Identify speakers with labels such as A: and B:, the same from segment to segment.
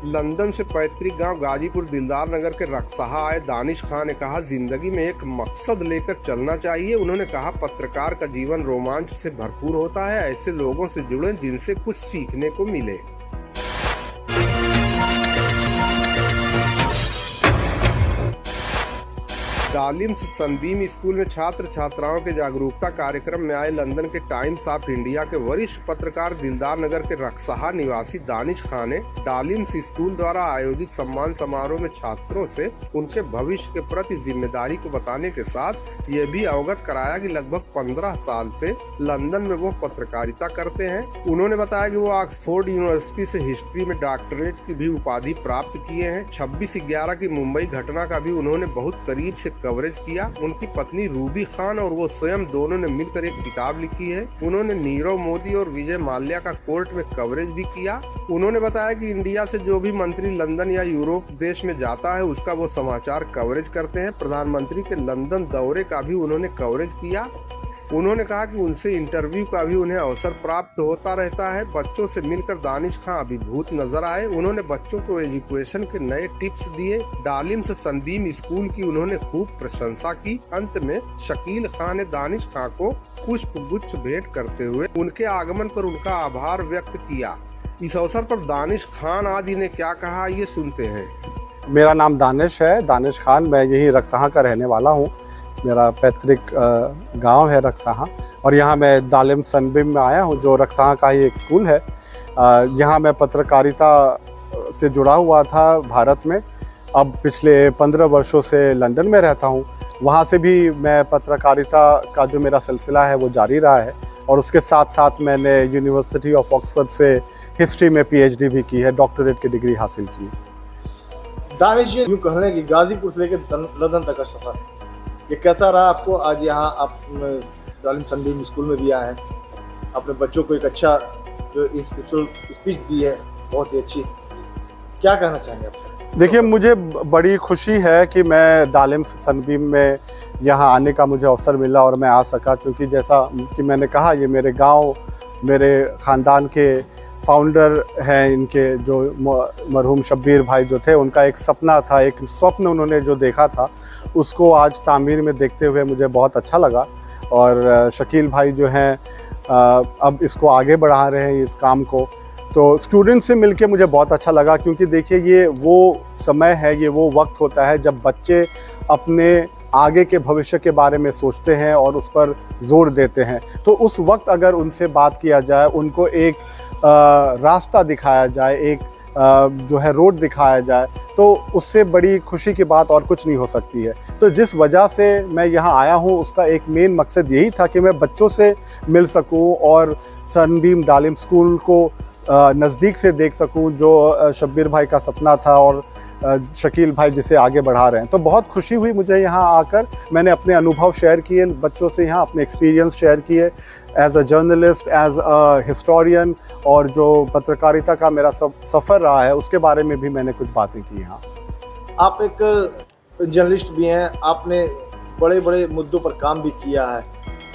A: London से पैतृक गांव गाजीपुर दिलदार नगर के रक्सहा आए दानिश खान ने कहा, जिंदगी में एक मकसद लेकर चलना चाहिए। उन्होंने कहा, पत्रकार का जीवन रोमांच से भरपूर होता है। ऐसे लोगों से जुड़ें जिनसे कुछ सीखने को मिले। डालिम्स सनबीम स्कूल में छात्र छात्राओं के जागरूकता कार्यक्रम में आए लंदन के टाइम्स ऑफ इंडिया के वरिष्ठ पत्रकार दिलदार नगर के रक्सहा निवासी दानिश खान ने डालिम्स स्कूल द्वारा आयोजित सम्मान समारोह में छात्रों से उनके भविष्य के प्रति जिम्मेदारी को बताने के साथ ये भी अवगत कराया कि लगभग 15 साल से लंदन में वो पत्रकारिता करते हैं। उन्होंने बताया कि वो ऑक्सफोर्ड यूनिवर्सिटी से हिस्ट्री में डॉक्टरेट की भी उपाधि प्राप्त किए हैं। 26/11 की मुंबई घटना का भी उन्होंने बहुत करीब से कवरेज किया। उनकी पत्नी रूबी खान और वो स्वयं दोनों ने मिलकर एक किताब लिखी है। उन्होंने नीरव मोदी और विजय माल्या का कोर्ट में कवरेज भी किया। उन्होंने बताया कि इंडिया से जो भी मंत्री लंदन या यूरोप देश में जाता है उसका वो समाचार कवरेज करते हैं। प्रधानमंत्री के लंदन दौरे का भी उन्होंने कवरेज किया। उन्होंने कहा कि उनसे इंटरव्यू का भी उन्हें अवसर प्राप्त होता रहता है। बच्चों से मिलकर दानिश खान अभिभूत नजर आए। उन्होंने बच्चों को एजुकेशन के नए टिप्स दिए। डालिम्स सनबीम स्कूल की उन्होंने खूब प्रशंसा की। अंत में शकील खान ने दानिश खान को पुष्प गुच्छ भेंट करते हुए उनके आगमन पर उनका आभार व्यक्त किया। इस अवसर पर दानिश खान आदि ने क्या कहा, ये सुनते हैं।
B: मेरा नाम दानिश है, दानिश खान। मैं यही रक्सहा का रहने वाला हूँ। मेरा पैतृक गांव है रक्सहा और यहाँ मैं डालिम्स सनबीम में आया हूँ, जो रक्सहा का ही एक स्कूल है। यहाँ मैं पत्रकारिता से जुड़ा हुआ था भारत में। अब पिछले 15 वर्षों से लंदन में रहता हूँ। वहाँ से भी मैं पत्रकारिता का जो मेरा सिलसिला है वो जारी रहा है और उसके साथ साथ मैंने यूनिवर्सिटी ऑफ ऑक्सफोर्ड से हिस्ट्री में PhD भी की है, डॉक्टरेट की डिग्री हासिल की।
C: दानिश जी, यूँ कहने की गाजीपुर से लेकर लंदन तक का सफ़र, ये कैसा रहा आपको? आज यहाँ आप डालिम्स सनबीम स्कूल में भी आए हैं, अपने बच्चों को एक अच्छा जो इंस्पिरेशनल स्पीच दी है, बहुत ही अच्छी। क्या कहना चाहेंगे आप?
B: देखिए, मुझे बड़ी खुशी है कि मैं डालिम्स सनबीम में यहाँ आने का मुझे अवसर मिला और मैं आ सका, क्योंकि जैसा कि मैंने कहा, ये मेरे गांव, मेरे ख़ानदान के फाउंडर हैं। इनके जो मरहूम शब्बीर भाई जो थे, उनका एक सपना था, एक स्वप्न उन्होंने जो देखा था, उसको आज तामीर में देखते हुए मुझे बहुत अच्छा लगा। और शकील भाई जो हैं अब इसको आगे बढ़ा रहे हैं इस काम को। तो स्टूडेंट से मिलके मुझे बहुत अच्छा लगा, क्योंकि देखिए, ये वो समय है, ये वो वक्त होता है जब बच्चे अपने आगे के भविष्य के बारे में सोचते हैं और उस पर जोर देते हैं। तो उस वक्त अगर उनसे बात किया जाए, उनको एक रास्ता दिखाया जाए, एक जो है रोड दिखाया जाए, तो उससे बड़ी खुशी की बात और कुछ नहीं हो सकती है। तो जिस वजह से मैं यहाँ आया हूँ, उसका एक मेन मकसद यही था कि मैं बच्चों से मिल सकूँ और सनबीम डालिम स्कूल को नज़दीक से देख सकूं, जो शब्बीर भाई का सपना था और शकील भाई जिसे आगे बढ़ा रहे हैं। तो बहुत खुशी हुई मुझे यहाँ आकर। मैंने अपने अनुभव शेयर किए बच्चों से, यहाँ अपने एक्सपीरियंस शेयर किए as a journalist, as a historian, और जो पत्रकारिता का मेरा सफ़र रहा है उसके बारे में भी मैंने कुछ बातें की यहाँ।
C: आप एक जर्नलिस्ट भी हैं, आपने बड़े बड़े मुद्दों पर काम भी किया है।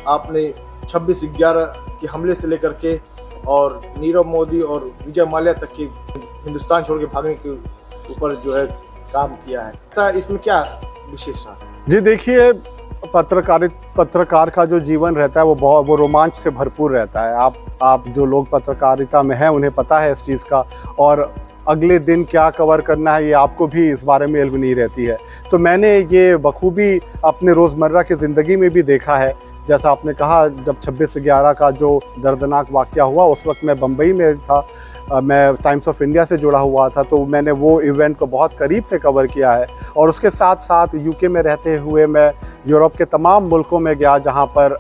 C: आपने 26/11 के हमले से लेकर के और नीरव मोदी और विजय माल्या तक के हिंदुस्तान छोड़ के भागने के ऊपर जो है काम किया है। ऐसा इसमें क्या विशेष रहा?
B: जी देखिए, पत्रकार का जो जीवन रहता है वो रोमांच से भरपूर रहता है। आप जो लोग पत्रकारिता में हैं उन्हें पता है इस चीज़ का, और अगले दिन क्या कवर करना है ये आपको भी इस बारे में इल्म नहीं रहती है। तो मैंने ये बखूबी अपने रोज़मर्रा की ज़िंदगी में भी देखा है। जैसा आपने कहा, जब 26/11 का जो दर्दनाक वाक़या हुआ, उस वक्त मैं बम्बई में था, मैं टाइम्स ऑफ इंडिया से जुड़ा हुआ था, तो मैंने वो इवेंट को बहुत करीब से कवर किया है। और उसके साथ साथ UK में रहते हुए मैं यूरोप के तमाम मुल्कों में गया, जहाँ पर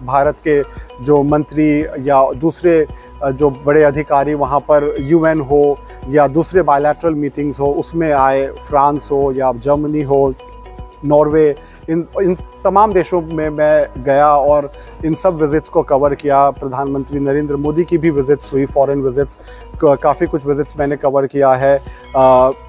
B: भारत के जो मंत्री या दूसरे जो बड़े अधिकारी वहाँ पर UN हो या दूसरे बायलैटरल मीटिंग्स हो उसमें आए, फ्रांस हो या जर्मनी हो, नॉर्वे, इन तमाम देशों में मैं गया और इन सब विज़िट्स को कवर किया। प्रधानमंत्री नरेंद्र मोदी की भी विज़िट्स हुई, फॉरेन विज़िट्स, काफ़ी कुछ विज़िट्स मैंने कवर किया है।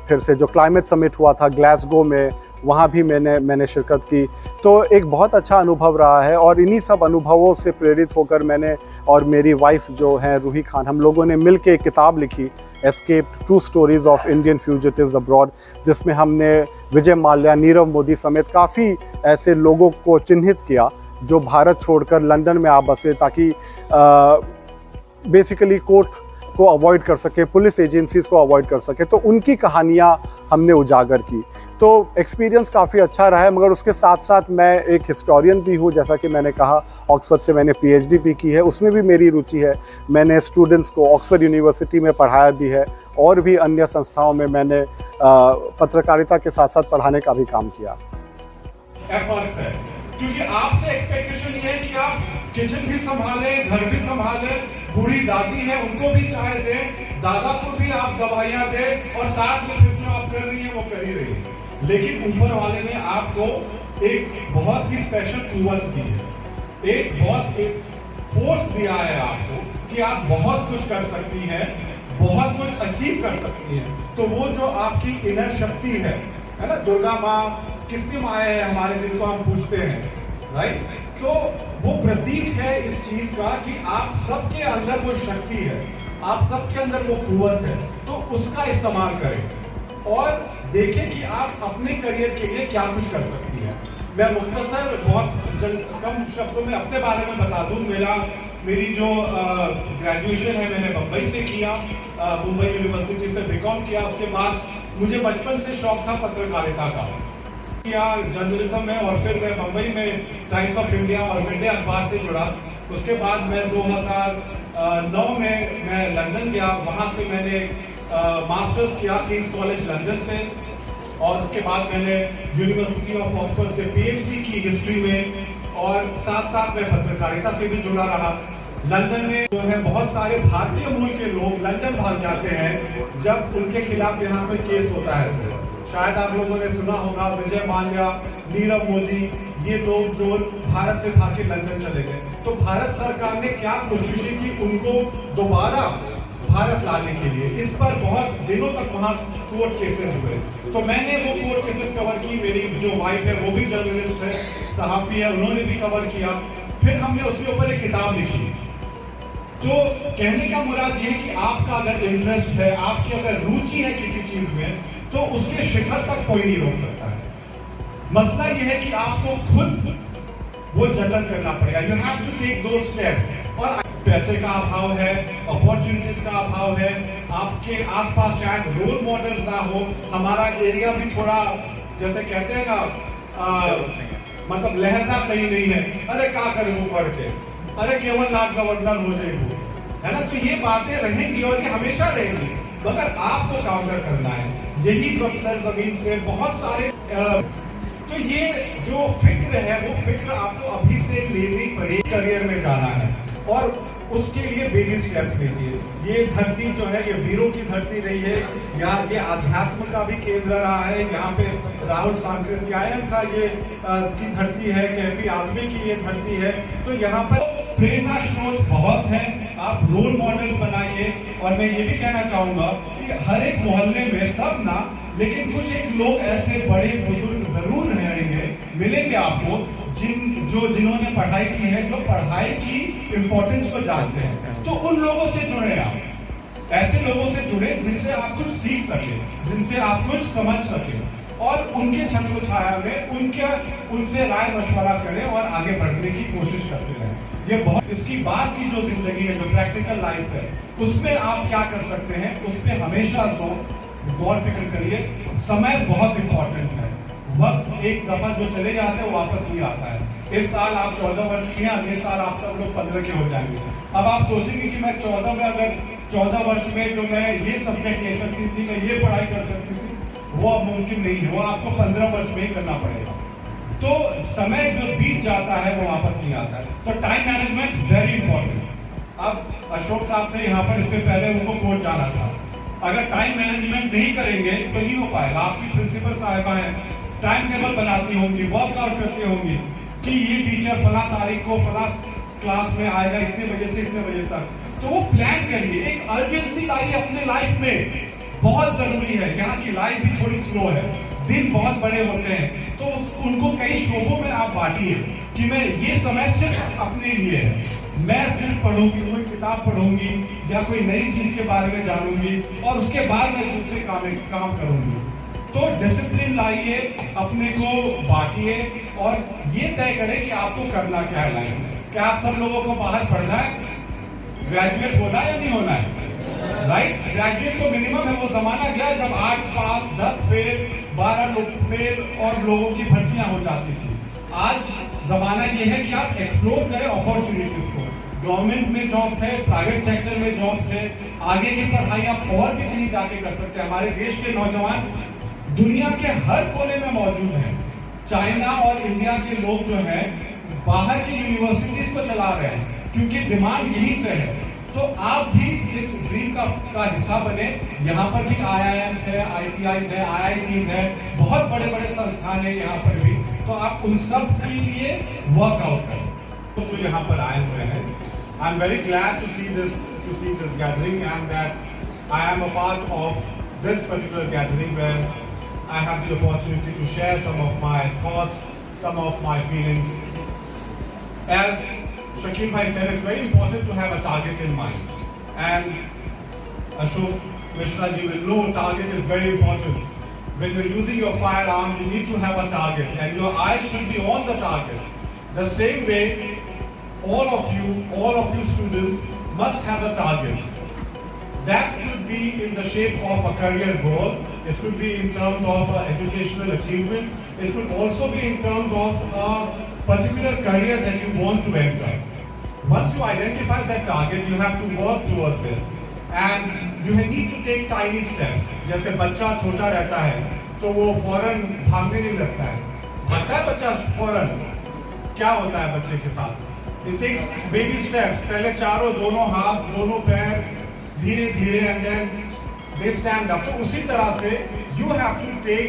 B: फिर से जो क्लाइमेट समिट हुआ था ग्लासगो में, वहाँ भी मैंने शिरकत की। तो एक बहुत अच्छा अनुभव रहा है और इन्हीं सब अनुभवों से प्रेरित होकर मैंने और मेरी वाइफ जो हैं रूही खान, हम लोगों ने मिल के एक किताब लिखी, escaped true stories of Indian fugitives abroad, जिसमें हमने विजय माल्या, नीरव मोदी समेत काफ़ी ऐसे लोगों को चिन्हित किया जो भारत छोड़कर लंदन में आ बसे ताकि बेसिकली कोर्ट को अवॉइड कर सके, पुलिस एजेंसीज़ को अवॉइड कर सके। तो उनकी कहानियाँ हमने उजागर की। तो एक्सपीरियंस काफ़ी अच्छा रहा है, मगर उसके साथ साथ मैं एक हिस्टोरियन भी हूँ। जैसा कि मैंने कहा, ऑक्सफोर्ड से मैंने PhD भी की है, उसमें भी मेरी रुचि है। मैंने स्टूडेंट्स को ऑक्सफोर्ड यूनिवर्सिटी में पढ़ाया भी है और भी अन्य संस्थाओं में मैंने पत्रकारिता के साथ साथ पढ़ाने का भी काम किया।
D: एफर्ट्स है, क्योंकि आपसे एक्सपेक्टेशन ये है कि आप किचन भी संभालें, घर भी संभालें, बूढ़ी दादी है उनको भी चाय दें, दादा को भी आप दवाइयाँ दें और साथ में फिर जो आप कर रही है वो कर ही रही है। लेकिन ऊपर वाले ने आपको एक बहुत ही स्पेशल कुव्वत दी है, एक फोर्स दिया है आपको कि आप बहुत कुछ कर सकती हैं, बहुत कुछ अचीव कर सकती हैं। तो वो जो आपकी इनर शक्ति है ना, दुर्गा माँ, कितनी माएँ हैं हमारे जिनको हम पूछते हैं, राइट? तो वो प्रतीक है इस चीज का कि आप सबके अंदर वो शक्ति है, आप सबके अंदर वो कुव्वत है, तो उसका इस्तेमाल करें और देखें कि आप अपने करियर के लिए क्या कुछ कर सकती हैं। मैं मुख्तसर बहुत कम शब्दों में अपने बारे में बता दूं। मेरी जो ग्रेजुएशन है मैंने मुंबई से किया, मुंबई यूनिवर्सिटी से BCom किया। उसके बाद मुझे बचपन से शौक था पत्रकारिता का, किया जर्नलिज्म में, और फिर मैं मुंबई में टाइम्स ऑफ इंडिया और मिडडे अखबार से जुड़ा। उसके बाद मैं 2009 में मैं लंदन गया, वहाँ से मैंने मास्टर्स किया किंग्स कॉलेज लंदन से, और उसके बाद मैंने यूनिवर्सिटी ऑफ ऑक्सफोर्ड से PhD की हिस्ट्री में, और साथ साथ मैं पत्रकारिता से भी जुड़ा रहा। लंदन में जो है बहुत सारे भारतीय मूल के लोग लंदन भाग जाते हैं जब उनके खिलाफ यहाँ पे केस होता है। तो शायद आप लोगों ने सुना होगा विजय माल्या, नीरव मोदी, ये लोग जो भारत से भाग के लंदन चले गए। तो भारत सरकार ने क्या कोशिशें की उनको दोबारा भारत लाने के लिए, इस पर बहुत दिनों तक वहाँ कोर्ट केसेस हुए। तो मैंने वो कोर्ट केसेस कवर की, मेरी जो वाइफ है वो भी जर्नलिस्ट है, सहाफ़ी है, उन्होंने भी कवर किया। फिर हमने उसके ऊपर एक किताब लिखी। तो कहने का मुराद ये है कि आपका अगर इंटरेस्ट है, आपकी अगर रुचि है किसी चीज में, तो उसके शिखर तक कोई नहीं रोक सकता है। मसला ये है कि आपको खुद वो जतन करना पड़ेगा। यू हैव टू टेक दो स्टेप्स। और पैसे का अभाव है, अपॉर्चुनिटीज का अभाव है, आपके आसपास शायद रोल मॉडल्स ना हो। हमारा एरिया भी थोड़ा जैसे कहते हैं ना, मतलब लहजा सही नहीं है। अरे क्या करें वो पढ़ के, अरे केवल लाख गवर्नर हो जाएगी, है ना? तो ये बातें रहेंगी और ये हमेशा रहेंगी, मगर आपको काउंटर करना है। यही सब सरजमीन से बहुत सारे तो ये जो फिक्र है वो फिक्र आपको अभी से लेनी पड़ेगी। करियर में जाना है और उसके लिए बेबी स्टेप्स लीजिए। ये धरती जो है ये वीरों की धरती रही है, यहाँ ये आध्यात्म का भी केंद्र रहा है। यहाँ पे राहुल सांकृत्यायन का ये की धरती है, कैफी आजमी की ये धरती है। तो यहाँ पर प्रेरणा स्रोत बहुत है, आप रोल मॉडल बनाइए। और मैं ये भी कहना चाहूँगा कि हर एक मोहल्ले में, सब ना लेकिन कुछ एक लोग ऐसे बड़े बुजुर्ग जरूर रहेंगे, मिलेंगे आपको, जिन्होंने पढ़ाई की है, जो पढ़ाई की इम्पोर्टेंस को जानते हैं। तो उन लोगों से जुड़े, आप ऐसे लोगों से जुड़े जिनसे आप कुछ सीख सके, जिनसे आप कुछ समझ सके, और उनके छत्र छाया में उनसे राय मशवरा करें और आगे बढ़ने की कोशिश करते रहें। ये बहुत, इसकी बाद की जो जिंदगी है, जो प्रैक्टिकल लाइफ है, उसमें आप क्या कर सकते हैं, उस पर हमेशा गौर फिक्र करिए। समय बहुत इंपॉर्टेंट है। वक्त एक दफा जो चले जाते हैं वो वापस नहीं आता है। इस साल आप 14 वर्ष के हैं, अगले साल आप सब लोग 15 के हो जाएंगे। अब आप सोचेंगे कि मैं 14 में, अगर 14 वर्ष में जो मैं ये सब्जेक्ट ले सकती थी, मैं ये पढ़ाई कर सकती थी, वो अब मुमकिन नहीं है। वो आपको 15 वर्ष में ही करना पड़ेगा। तो समय जो बीत जाता है वो वापस नहीं आता है। तो टाइम मैनेजमेंट वेरी इंपॉर्टेंट। अब अशोक साहब थे यहाँ पर, इससे पहले उनको कोर्ट जाना था। अगर टाइम मैनेजमेंट नहीं करेंगे तो नहीं हो पाएगा। आपकी प्रिंसिपल साहिबा हैं, टाइम टेबल बनाती होंगी, वर्कआउट करती होंगी कि ये टीचर फला तारीख को फला क्लास में आएगा, इतने बजे से इतने बजे तक। तो वो प्लान करिए, एक अर्जेंसी लाइए अपने लाइफ में, बहुत जरूरी है। यहाँ की लाइफ भी थोड़ी स्लो है, दिन बहुत बड़े होते हैं, तो उनको कई शोबों में आप बांटिए कि मैं ये समय सिर्फ अपने लिए है, मैं सिर्फ पढ़ूंगी, कोई किताब पढ़ूंगी या कोई नई चीज के बारे में जानूंगी और उसके बाद मैं दूसरे काम करूंगी। तो डिसिप्लिन लाइए, अपने को बांटिए और ये तय करें कि आपको करना क्या है लाइफ में। क्या आप सब लोगों को बाहर पढ़ना है, ग्रेजुएट होना है या नहीं होना है? राइट, ग्रेजुएट तो मिनिमम है। वो जमाना गया जब 8 पास 10 फेल 12 लोग फेल और लोगों की भर्तियां हो जाती थी। आज जमाना ये है कि आप एक्सप्लोर करें अपॉर्चुनिटीज को। गवर्नमेंट में जॉब्स है, प्राइवेट सेक्टर में जॉब्स है, आगे की पढ़ाई आप और भी कहीं जाके कर सकते हैं। हमारे देश के नौजवान दुनिया के हर कोने में मौजूद हैं। चाइना और इंडिया के लोग जो हैं बाहर की यूनिवर्सिटीज को चला रहे हैं क्योंकि डिमांड यहीं से है। तो आप भी इस ड्रीम का हिस्सा बने। यहाँ पर भी IIMs है, ITIs है, IITs है, बहुत बड़े बड़े संस्थान है यहाँ पर भी। तो आप उन सब के लिए वर्कआउट करें।
E: तो जो यहाँ पर आए हुए हैं, I am very glad to see this gathering and that I am a part of this particular gathering where I have the opportunity to share some of my thoughts, some of my feelings. As Shakil Bhai said, it's very important to have a target in mind. And Ashok Mishra ji will know target is very important. When you're using your firearm, you need to have a target and your eyes should be on the target. The same way, all of you students must have a target. That could be in the shape of a career goal. It could be in terms of educational achievement. It could also be in terms of a particular career that you want to enter. Once you identify that target, you have to work towards it. And you need to take tiny steps. जैसे बच्चा छोटा रहता है, तो वो फौरन भागने नहीं लगता है। भागता है बच्चा फौरन, क्या होता है बच्चे के साथ? It takes baby steps. पहले दोनों हाथ, दोनों पैर, धीरे धीरे and then they stand up. तो उसी तरह से you have to take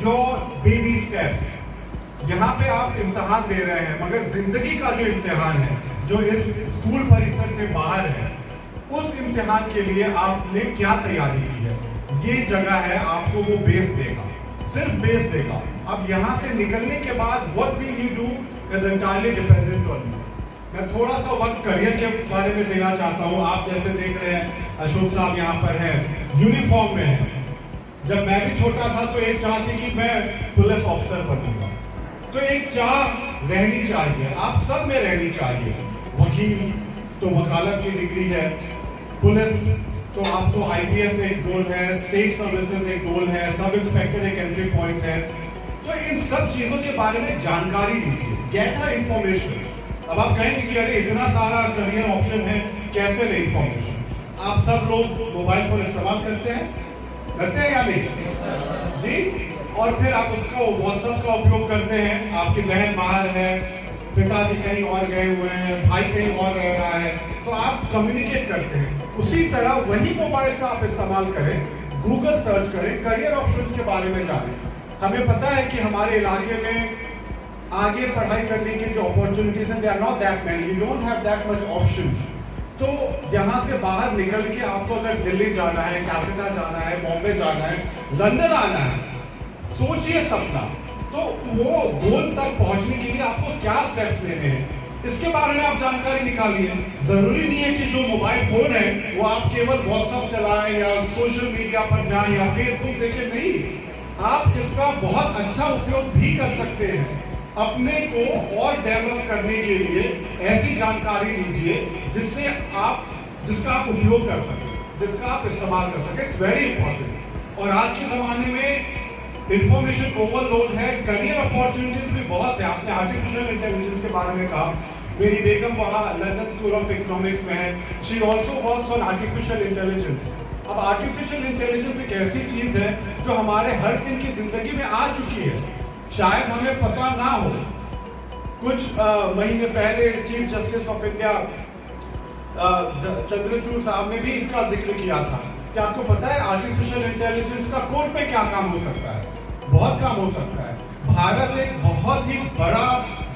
E: your baby steps. यहाँ पे आप इम्तिहान दे रहे हैं, मगर जिंदगी का जो इम्तिहान है, जो इस स्कूल परिसर से बाहर है, उस इम्तिहान के लिए आपने क्या तैयारी की है, ये जगह है आपको वो बेस देगा, सिर्फ बेस देगा। अब यहाँ से निकलने के बाद what will you do is entirely dependent on you. मैं थोड़ा सा वक्त करियर के बारे में देना चाहता हूँ। आप जैसे देख रहे हैं अशोक साहब यहाँ पर हैं, यूनिफॉर्म में हैं। जब मैं भी छोटा था तो एक चाह थी कि मैं पुलिस ऑफिसर बनूंगा। तो एक चाह रहनी चाहिए, आप सब में रहनी चाहिए। वकील तो वकालत की डिग्री है, पुलिस तो आपको IPS एक गोल है, स्टेट सर्विसेज एक गोल है, सब इंस्पेक्टर एक एंट्री पॉइंट है। तो इन सब चीजों के बारे में जानकारी लीजिए, गैदर इंफॉर्मेशन। अब आप कहेंगे कि अरे इतना सारा करियर ऑप्शन है, कैसे ले इंफॉर्मेशन? आप सब लोग मोबाइल फोन इस्तेमाल करते हैं या नहीं जी? और फिर आप उसका व्हाट्सएप का उपयोग करते हैं। आपकी बहन बाहर है, पिताजी कहीं और गए हुए हैं, भाई कहीं और रह रहा है, तो आप कम्युनिकेट करते हैं। उसी तरह वही मोबाइल का आप इस्तेमाल करें, गूगल सर्च करें, करियर ऑप्शंस के बारे में जानें। हमें पता है कि हमारे इलाके में आगे पढ़ाई करने की जो अपॉर्चुनिटीज हैं, they are not that many, you don't have that much options. तो यहाँ से बाहर निकल के आपको अगर दिल्ली जाना है, कलकत्ता जाना है, बॉम्बे जाना है, लंदन आना है, सोचिए सपना। तो वो गोल तक पहुंचने के लिए आपको क्या स्टेप्स लेने हैं, इसके बारे में आप जानकारी निकालिए। जरूरी नहीं है कि जो मोबाइल फोन है वो आप केवल व्हाट्सएप चलाएं या सोशल मीडिया पर जाएं या फेसबुक देखें, नहीं। आप इसका बहुत अच्छा उपयोग भी कर सकते हैं। अपने को और डेवलप करने के लिए ऐसी जानकारी लीजिए जिसका आप उपयोग कर सकें, जिसका आप इस्तेमाल कर सकें। It's very important. और आज के ज़माने में इंफॉर्मेशन ओवरलोड है, करियर अपॉर्चुनिटीज भी बहुत है। आपने आर्टिफिशियल इंटेलिजेंस के बारे में कहा, मेरी बेगम वहाँ लंदन स्कूल ऑफ इकोनॉमिक्स में है, she also works on artificial intelligence. अब आर्टिफिशियल इंटेलिजेंस एक ऐसी चीज़ है जो हमारे हर दिन की जिंदगी में आ चुकी है, शायद हमें पता ना हो। कुछ महीने पहले chief justice of India Chandrachud साहब ने भी इसका जिक्र किया था कि आपको पता है आर्टिफिशियल इंटेलिजेंस का कोर्ट में क्या काम हो सकता है, बहुत काम हो सकता है। भारत एक बहुत ही बड़ा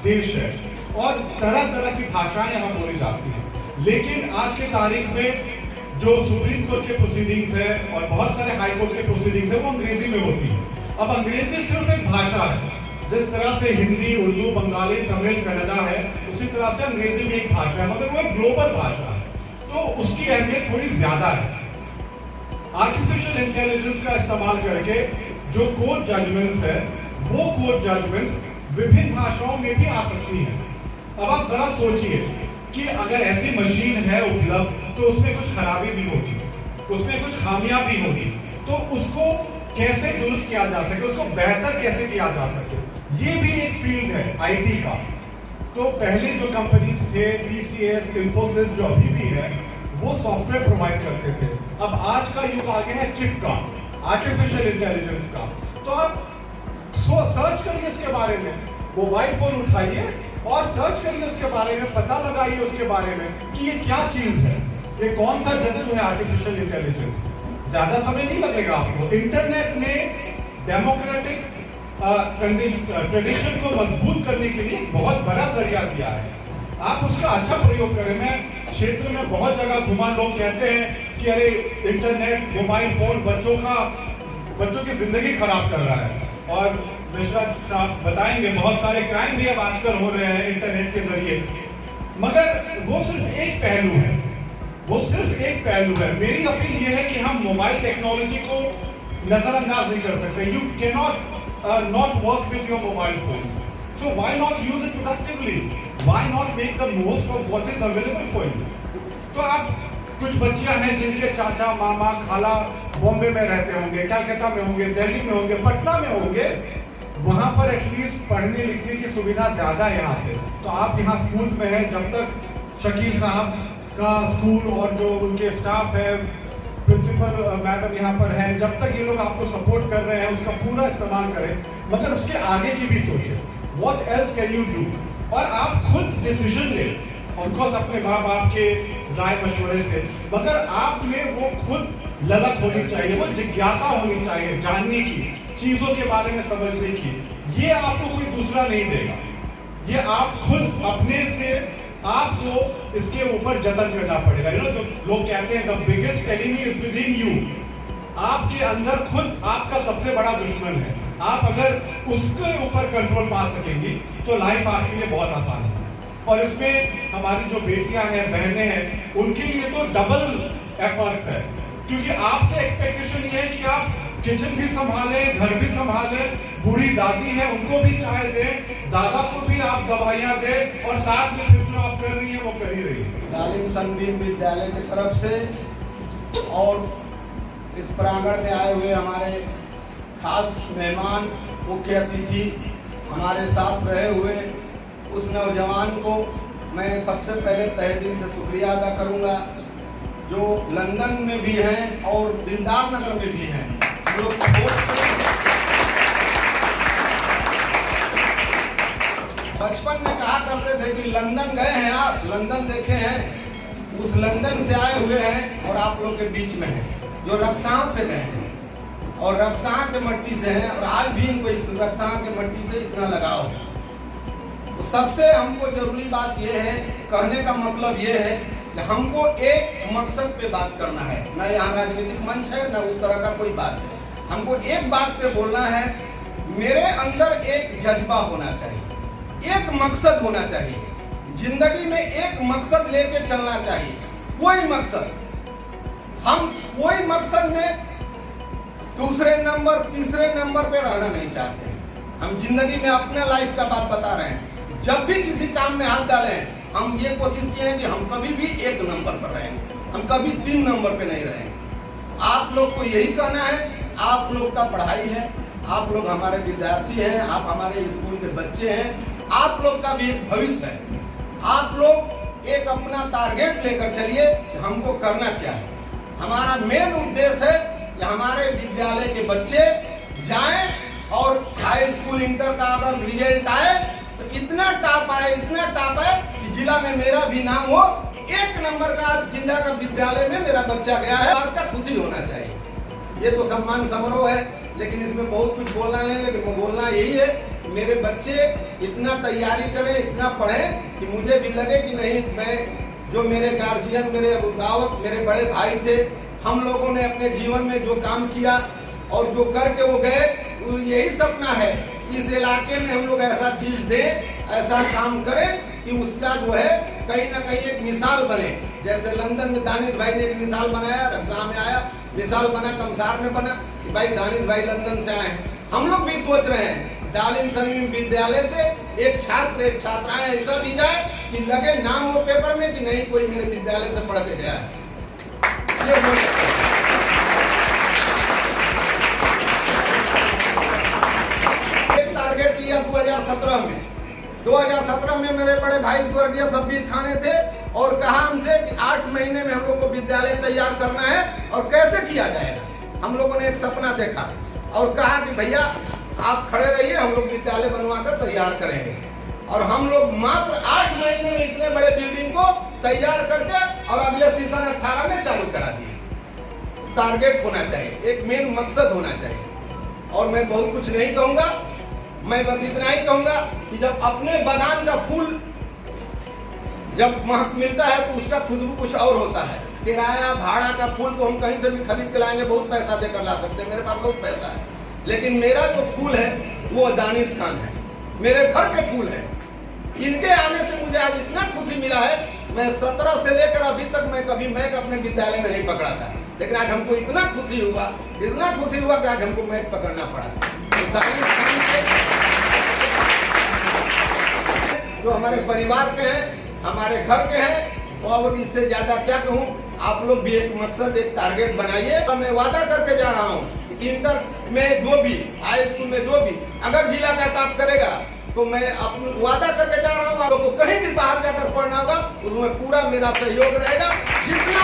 E: देश है और तरह तरह की भाषाएं यहाँ बोली जाती हैं, लेकिन आज के तारीख में जो सुप्रीम कोर्ट के प्रोसीडिंग्स है और बहुत सारे हाई कोर्ट के प्रोसीडिंग्स है वो अंग्रेजी में होती है।
D: अब अंग्रेजी सिर्फ एक भाषा है, जिस तरह से हिंदी, उर्दू, बंगाली, तमिल, कन्नडा है, उसी तरह से अंग्रेजी भी एक भाषा है, मगर वो एक ग्लोबल भाषा है, तो उसकी अहमियत थोड़ी ज्यादा है। आर्टिफिशियल इंटेलिजेंस का इस्तेमाल करके जो कोर्ट जजमेंट्स है, वो कोर्ट जजमेंट्स विभिन्न भाषाओं में भी आ सकती हैं। अब आप जरा सोचिए कि अगर ऐसी मशीन है उपलब्ध, तो उसमें कुछ खराबी भी होगी, उसमें कुछ खामियां भी होगी, तो उसको कैसे दुरुस्त किया जा सके, उसको बेहतर कैसे किया जा सके, ये भी एक फील्ड है आईटी का। तो पहले जो कंपनीज थे, टीसीएस, इंफोसिस, जो अभी भी है, वो सॉफ्टवेयर प्रोवाइड करते थे। अब आज का युग आ गया है चिप का, आर्टिफिशियल इंटेलिजेंस का। तो आप सर्च करिए इसके बारे में, मोबाइल फोन उठाइए और सर्च करिए उसके बारे में, पता लगाइए उसके बारे में कि ये क्या चीज है, ये कौन सा जंतु है आर्टिफिशियल इंटेलिजेंस। ज्यादा समय नहीं लगेगा आपको। इंटरनेट ने डेमोक्रेटिक ट्रेडिशन को मजबूत करने के लिए बहुत बड़ा जरिया दिया है। आप उसका अच्छा प्रयोग करें। मैं क्षेत्र में बहुत जगह घुमा, लोग कहते हैं कि अरे इंटरनेट, मोबाइल फोन बच्चों की जिंदगी खराब कर रहा है। और मिश्रा साहब बताएंगे, बहुत सारे क्राइम भी अब आजकल हो रहे हैं इंटरनेट के जरिए, मगर वो सिर्फ एक पहलू है, वो सिर्फ एक पहलू है। मेरी अपील ये है कि हम मोबाइल टेक्नोलॉजी को नजरअंदाज नहीं कर सकते। You can not work with your mobile phone, so why not use it productively, why not make the most of what is available for you. तो आप कुछ बच्चियां हैं जिनके चाचा, मामा, खाला बॉम्बे में रहते होंगे, कलकत्ता में होंगे, दिल्ली में होंगे, पटना में होंगे, वहां पर एटलीस्ट पढ़ने लिखने की सुविधा ज्यादा है यहाँ से। तो आप यहाँ स्कूल में हैं, जब तक शकील साहब का स्कूल और जो उनके स्टाफ है, प्रिंसिपल मैडम यहाँ पर है, जब तक ये लोग आपको सपोर्ट कर रहे हैं, उसका पूरा इस्तेमाल करें, मगर उसके आगे की भी सोचें, what else can you do, और आप खुद डिसीजन लें, ऑफकोर्स अपने माँ बाप के राय मशवरे से, मगर आप में वो खुद ललक होनी चाहिए, वो जिज्ञासा होनी चाहिए जानने की, चीजों के बारे में समझने की। ये आपको कोई दूसरा नहीं देगा, ये आप खुद अपने से आपको इसके ऊपर जतन करना पड़ेगा। जो लोग कहते हैं the biggest enemy is with in you, आपके अंदर खुद आपका सबसे बड़ा दुश्मन है। आप अगर उसके ऊपर कंट्रोल पा सकेंगी तो लाइफ आपके लिए बहुत आसान है। और इसमें हमारी जो बेटियां हैं, बहनें हैं, उनके लिए तो डबल एफर्ट्स है, क्योंकि आपसे एक्सपेक्टेशन ये है कि आप किचन भी संभालें, घर भी संभालें, बूढ़ी दादी है उनको भी चाय दें, दादा को भी आप दवाइयाँ दें, और साथ में फिर जो आप कर रही हैं वो कर ही रही है।
F: डालिम सनबीम विद्यालय की तरफ से और इस प्रांगण में आए हुए हमारे खास मेहमान, मुख्य अतिथि, हमारे साथ रहे हुए उस नौजवान को मैं सबसे पहले तहे दिल से शुक्रिया अदा करूंगा, जो लंदन में भी हैं और दिलदार नगर में भी हैं। लोग बचपन में कहा करते थे कि लंदन गए हैं आप, लंदन देखे हैं, उस लंदन से आए हुए हैं और आप लोग के बीच में हैं, जो रक्सां से गए हैं और रक्सां के मट्टी से हैं, और आज भी इनको इस रक्सां के मट्टी से इतना लगाव है। तो सबसे हमको जरूरी बात यह है, कहने का मतलब यह है कि हमको एक मकसद पे बात करना है, न यहाँ राजनीतिक मंच है, न उस तरह का कोई बात है। हमको एक बात पे बोलना है, मेरे अंदर एक जज्बा होना चाहिए, एक मकसद होना चाहिए, जिंदगी में एक मकसद लेके चलना चाहिए, कोई मकसद। हम कोई मकसद में दूसरे नंबर, तीसरे नंबर पे रहना नहीं चाहते हैं। हम जिंदगी में अपने लाइफ का बात बता रहे हैं। जब भी किसी काम में हाथ डाले हैं, हम ये कोशिश किए हैं कि हम कभी भी एक नंबर पर रहेंगे, हम कभी 3 नंबर पे नहीं रहेंगे। आप लोग को यही कहना है, आप लोग का पढ़ाई है, आप लोग हमारे विद्यार्थी हैं, आप हमारे स्कूल के बच्चे हैं, आप लोग का भी एक भविष्य है। आप लोग एक अपना टारगेट लेकर चलिए कि हमको करना क्या है। हमारा मेन उद्देश्य है कि हमारे विद्यालय के बच्चे जाएं और हाई स्कूल, इंटर का अगर रिजल्ट आए तो इतना टॉप आए, इतना टॉप आए कि जिला में मेरा भी नाम हो कि 1 नंबर का जिला का विद्यालय में मेरा बच्चा गया है। बात का खुशी होना चाहिए। ये तो सम्मान समारोह है, लेकिन इसमें बहुत कुछ बोलना नहीं, लेकिन बोलना यही है कि मेरे बच्चे इतना तैयारी करें, इतना पढ़ें कि मुझे भी लगे कि नहीं, मैं जो मेरे गार्जियन, मेरे अभिभावक, मेरे बड़े भाई थे, हम लोगों ने अपने जीवन में जो काम किया और जो करके वो गए, वो यही सपना है इस इलाके में हम लोग ऐसा चीज दें, ऐसा काम करें कि उसका जो है कहीं ना कहीं एक मिसाल बने। जैसे लंदन में दानिश भाई ने एक मिसाल बनाया, रक्षा में आया, मिसाल बना, कमसार में बना कि भाई दानिश भाई लंदन से आए हैं। हम लोग भी सोच रहे हैं दालिम सनबीम विद्यालय से एक छात्र एक छात्राएं ऐसा भी जाए कि लगे नाम हो पेपर में कि नहीं कोई मेरे विद्यालय से पढ़ के गया है। ये होने एक टारगेट लिया 2017 में। 2017 में मेरे बड़े भाई स्वर्गीय शब्बीर खाने थे और कहा हमसे कि 8 महीने में हम लोग को विद्यालय तैयार करना है और कैसे किया जाएगा। हम लोगों ने एक सपना देखा और कहा कि भैया आप खड़े रहिए, हम लोग विद्यालय बनवाकर तैयार करेंगे। और हम लोग मात्र 8 महीने में इतने बड़े बिल्डिंग को तैयार करके और अगले सीजन 18 में चालू करा दिए। टारगेट होना चाहिए, एक मेन मकसद होना चाहिए। और मैं बहुत कुछ नहीं कहूंगा, मैं बस इतना ही कहूंगा कि जब अपने बागान का फूल जब महक मिलता है तो उसका खुशबू कुछ और होता है। किराया भाड़ा का फूल तो हम कहीं से भी खरीद के लाएंगे, बहुत पैसा देकर ला सकते हैं, मेरे पास बहुत पैसा है। लेकिन मेरा जो फूल है वो दानिश खान है, मेरे घर के फूल है। इनके आने से मुझे आज इतना खुशी मिला है। मैं 17 से लेकर अभी तक मैं कभी मैक अपने विद्यालय में नहीं पकड़ा था, लेकिन आज हमको इतना खुशी हुआ कि आज हमको मैक पकड़ना पड़ा। तो दानिश खान जो हमारे परिवार के हैं, हमारे घर के हैं, और इससे ज्यादा क्या कहूँ। आप लोग भी एक मकसद, एक टारगेट बनाइए। तो मैं वादा करके जा रहा हूँ कि इंटर में जो भी, हाई स्कूल में जो भी अगर जिला का टॉप करेगा तो मैं अपना वादा करके जा रहा हूँ, आप लोग को कहीं भी बाहर जाकर पढ़ना होगा उसमें पूरा मेरा सहयोग रहेगा। जितना